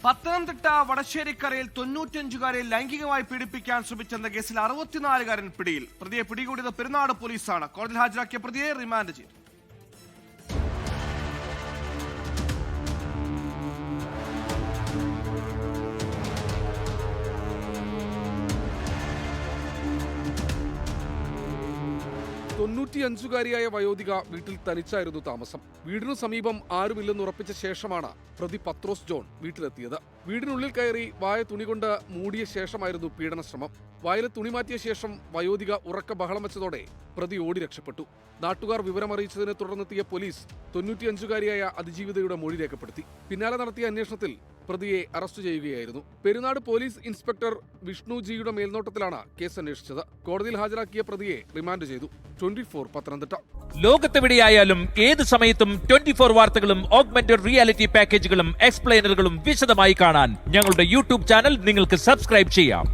പത്തനംതിട്ട വടശ്ശേരിക്കരയിൽ 95-കാരെ ലൈംഗികമായി പീഡിപ്പിക്കാൻ ശ്രമിച്ചെന്ന കേസിൽ 64-കാരൻ പിടിയിൽ. പ്രതിയെ പിടികൂടിയത് പെരുന്നാട് പോലീസാണ്. കോടതിയിൽ ഹാജരാക്കിയ പ്രതിയെ റിമാൻഡ് ചെയ്തു. തൊണ്ണൂറ്റിയഞ്ചുകാരിയായ വയോധിക വീട്ടിൽ തനിച്ചായിരുന്നു താമസം. വീടിനു സമീപം ആരുമില്ലെന്ന് ഉറപ്പിച്ച ശേഷമാണ് പ്രതി പത്രോസ് ജോൺ വീട്ടിലെത്തിയത്. വീടിനുള്ളിൽ കയറി വായ തുണികൊണ്ട് മൂടിയ ശേഷമായിരുന്നു പീഡനശ്രമം. വായിലെ തുണി മാറ്റിയ ശേഷം വയോധിക ഉറക്ക ബഹളം വെച്ചതോടെ പ്രതി ഓടി രക്ഷപ്പെട്ടു. നാട്ടുകാർ വിവരമറിയിച്ചതിനെ തുടർന്നെത്തിയ പോലീസ് 95-കാരിയായ അതിജീവിതയുടെ മൊഴി രേഖപ്പെടുത്തി. പിന്നാലെ നടത്തിയ അന്വേഷണത്തിൽ പ്രതിയെ അറസ്റ്റ് ചെയ്യുകയായിരുന്നു. പെരുന്നാട് പോലീസ് ഇൻസ്പെക്ടർ വിഷ്ണു ജിയുടെ മേൽനോട്ടത്തിലാണ് കേസ് അന്വേഷിച്ചത്. കോടതിയിൽ ഹാജരാക്കിയ പ്രതിയെ റിമാൻഡ് ചെയ്തു. 24 പത്തനംതിട്ട. ലോകത്തെവിടെയായാലും ഏത് സമയത്തും 24 വാർത്തകളും ഓഗ്മെന്റഡ് റിയാലിറ്റി പാക്കേജുകളും എക്സ്പ്ലെയിനറുകളും വിശദമായി കാണാൻ ഞങ്ങളുടെ യൂട്യൂബ് ചാനൽ നിങ്ങൾക്ക് സബ്സ്ക്രൈബ് ചെയ്യാം.